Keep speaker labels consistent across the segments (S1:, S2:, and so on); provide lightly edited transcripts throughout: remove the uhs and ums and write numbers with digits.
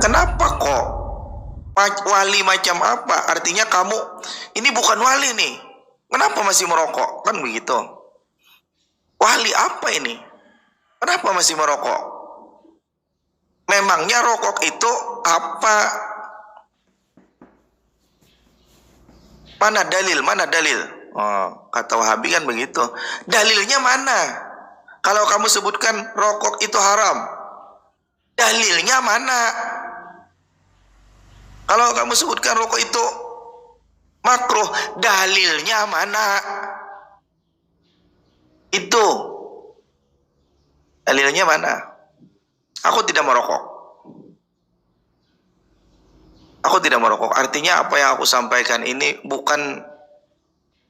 S1: kenapa kok wali macam apa? Artinya kamu ini bukan wali nih. Kenapa masih merokok? Kan begitu. Wali apa ini? Kenapa masih merokok? Memangnya rokok itu apa? Mana dalil? Mana dalil? Oh, kata Wahabi kan begitu. Dalilnya mana? Kalau kamu sebutkan rokok itu haram, dalilnya mana? Kalau kamu sebutkan rokok itu makruh, dalilnya mana? Itu dalilnya mana? Aku tidak merokok. Aku tidak merokok. Artinya apa yang aku sampaikan ini bukan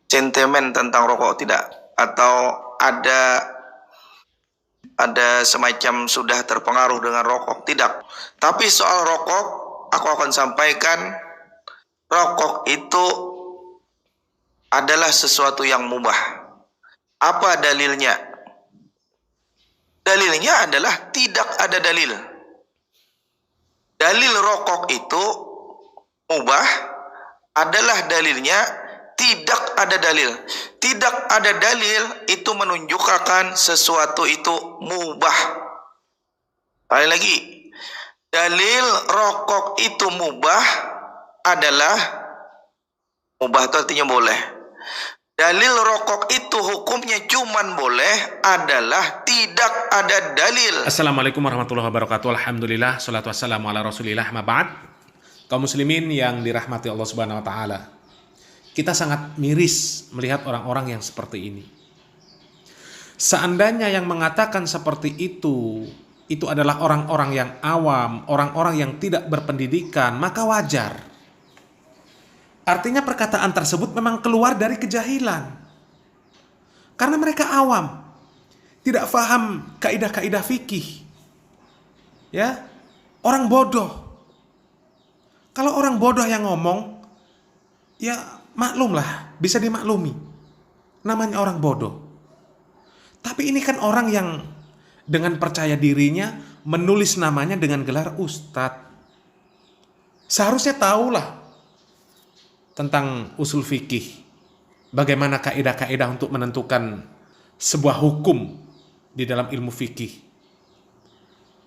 S1: sentimen tentang rokok, tidak. Atau ada semacam sudah terpengaruh dengan rokok, tidak. Tapi soal rokok, aku akan sampaikan rokok itu adalah sesuatu yang mubah. Apa dalilnya? Dalilnya adalah tidak ada dalil. Dalil rokok itu mubah adalah dalilnya tidak ada dalil. Tidak ada dalil itu menunjukkan sesuatu itu mubah. Sekali lagi, dalil rokok itu mubah adalah mubah itu artinya boleh. Dalil rokok itu hukumnya cuman boleh adalah tidak ada dalil.
S2: Assalamualaikum warahmatullahi wabarakatuh. Alhamdulillah, salatu wassalamu ala rasulillah, ma ba'd. Kaum muslimin yang dirahmati Allah subhanahu wa ta'ala, kita sangat miris melihat orang-orang yang seperti ini. Seandainya yang mengatakan seperti itu adalah orang-orang yang awam, orang-orang yang tidak berpendidikan, maka wajar. Artinya perkataan tersebut memang keluar dari kejahilan. Karena mereka awam, tidak faham kaidah-kaidah fikih. Ya, orang bodoh. Kalau orang bodoh yang ngomong, ya maklumlah, bisa dimaklumi. Namanya orang bodoh. Tapi ini kan orang yang dengan percaya dirinya menulis namanya dengan gelar ustadz. Seharusnya tahulah tentang usul fikih, bagaimana kaidah-kaidah untuk menentukan sebuah hukum di dalam ilmu fikih.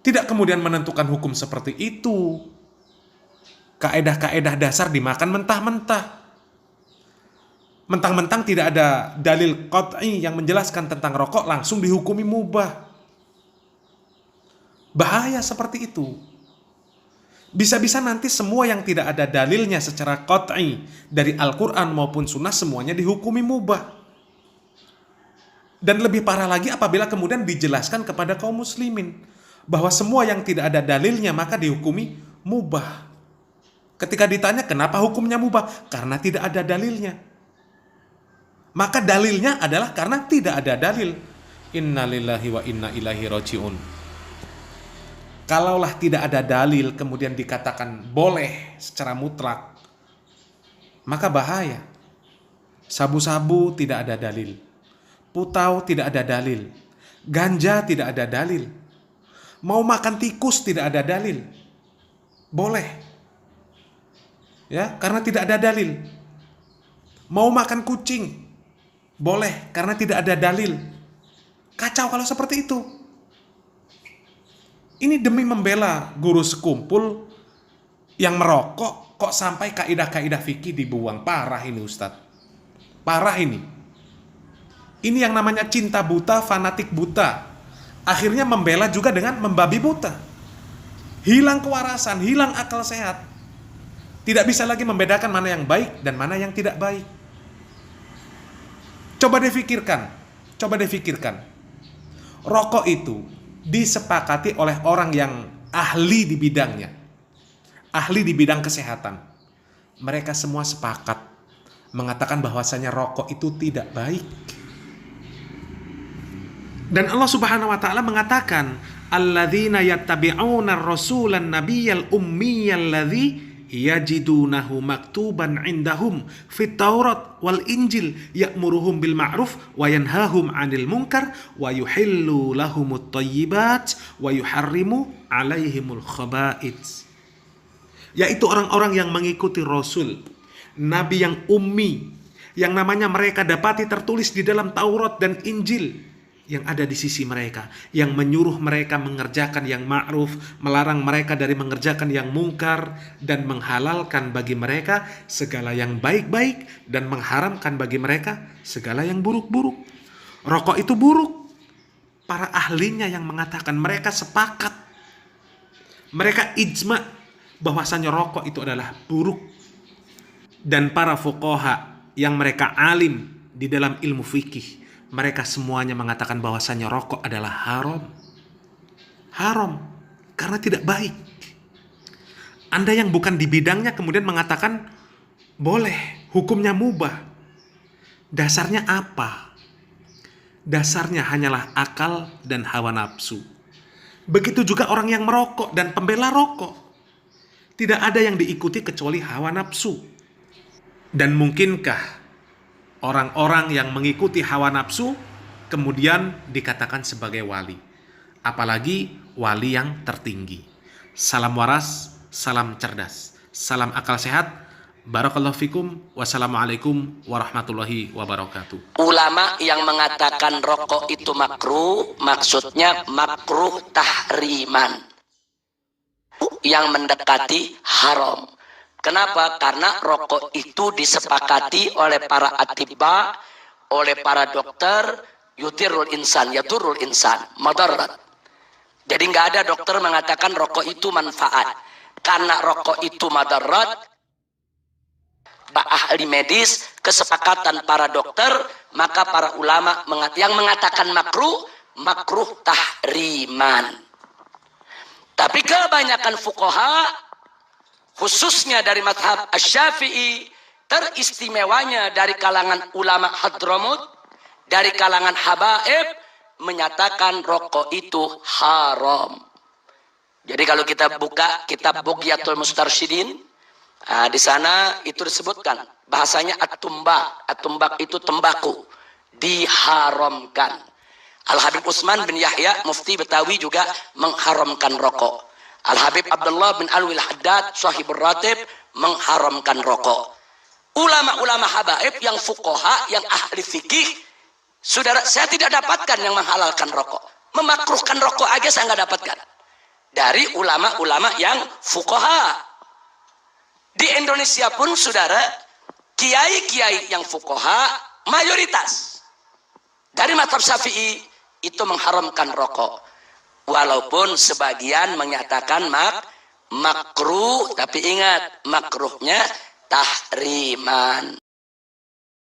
S2: Tidak kemudian menentukan hukum seperti itu. Kaidah-kaidah dasar dimakan mentah-mentah. Mentang-mentang tidak ada dalil qat'i yang menjelaskan tentang rokok, langsung dihukumi mubah. Bahaya seperti itu. Bisa-bisa nanti semua yang tidak ada dalilnya secara qat'i dari Al-Quran maupun Sunnah semuanya dihukumi mubah. Dan lebih parah lagi apabila kemudian dijelaskan kepada kaum muslimin bahwa semua yang tidak ada dalilnya maka dihukumi mubah. Ketika ditanya kenapa hukumnya mubah? Karena tidak ada dalilnya. Maka dalilnya adalah karena tidak ada dalil. Inna lillahi wa inna ilaihi raji'un. Kalaulah tidak ada dalil kemudian dikatakan boleh secara mutlak, maka bahaya. Sabu-sabu tidak ada dalil, putau tidak ada dalil, ganja tidak ada dalil, mau makan tikus tidak ada dalil, boleh, ya karena tidak ada dalil. Mau makan kucing boleh karena tidak ada dalil. Kacau kalau seperti itu. Ini demi membela guru sekumpul yang merokok, kok sampai kaidah-kaidah fikih dibuang. Parah ini Ustadz. Parah ini. Ini yang namanya cinta buta, fanatik buta. Akhirnya membela juga dengan membabi buta. Hilang kewarasan, hilang akal sehat. Tidak bisa lagi membedakan mana yang baik dan mana yang tidak baik. Coba difikirkan. Rokok itu disepakati oleh orang yang ahli di bidangnya, ahli di bidang kesehatan. Mereka semua sepakat mengatakan bahwasanya rokok itu tidak baik. Dan Allah Subhanahu wa taala mengatakan, alladzina yattabi'una ar-rasulan nabiyyal ummiyal ladzi yajidunahu maktuban indahum fit Taurat wal Injil ya'muruhum bil ma'ruf wa yanhahum 'anil munkar wa yuhillu lahumut thayyibat wa yuharrimu 'alaihimul khaba'ith. yaitu orang-orang yang mengikuti Rasul, Nabi yang ummi, yang namanya mereka dapati tertulis di dalam Taurat dan Injil, yang ada di sisi mereka, yang menyuruh mereka mengerjakan yang ma'ruf, melarang mereka dari mengerjakan yang mungkar, dan menghalalkan bagi mereka segala yang baik-baik, dan mengharamkan bagi mereka segala yang buruk-buruk. Rokok itu buruk. Para ahlinya yang mengatakan, mereka sepakat, mereka ijma bahwasanya rokok itu adalah buruk. Dan para fuqaha yang mereka alim di dalam ilmu fikih, mereka semuanya mengatakan bahwasanya rokok adalah haram. Haram karena tidak baik. Anda yang bukan di bidangnya kemudian mengatakan boleh, hukumnya mubah. Dasarnya apa? Dasarnya hanyalah akal dan hawa nafsu. Begitu juga orang yang merokok dan pembela rokok. Tidak ada yang diikuti kecuali hawa nafsu. Dan mungkinkah orang-orang yang mengikuti hawa nafsu kemudian dikatakan sebagai wali? Apalagi wali yang tertinggi. Salam waras, salam cerdas, salam akal sehat. Barakallahu fikum. Wassalamualaikum warahmatullahi wabarakatuh.
S3: Ulama yang mengatakan rokok itu makruh, maksudnya makruh tahriman, yang mendekati haram. Kenapa? Karena rokok itu disepakati oleh para atibba, oleh para dokter, yudirul insan, yadurul insan, madarat. Jadi nggak ada dokter mengatakan rokok itu manfaat. Karena rokok itu madarat, ahli medis, kesepakatan para dokter, maka para ulama yang mengatakan makruh, makruh tahriman. Tapi kebanyakan fuqaha, khususnya dari madhab Asy-Syafi'i, teristimewanya dari kalangan ulama Hadramut, dari kalangan habaib, menyatakan rokok itu haram. Jadi kalau kita buka kitab Bughyatul Mustarsyidin, di sana itu disebutkan bahasanya at-tumbak. At-tumbak itu tembakau, diharamkan. Al-Habib Utsman bin Yahya, mufti Betawi, juga mengharamkan rokok. Al-Habib Abdullah bin Alwi al-Haddad, sahibur ratib, mengharamkan rokok. Ulama-ulama habaib yang fuqaha, yang ahli fikih, saudara, saya tidak dapatkan yang menghalalkan rokok. Memakruhkan rokok aja saya nggak dapatkan. Dari ulama-ulama yang fuqaha. Di Indonesia pun, saudara, kiai-kiai yang fuqaha mayoritas dari mazhab Syafi'i itu mengharamkan rokok. Walaupun sebagian menyatakan makruh, tapi ingat makruhnya tahriman.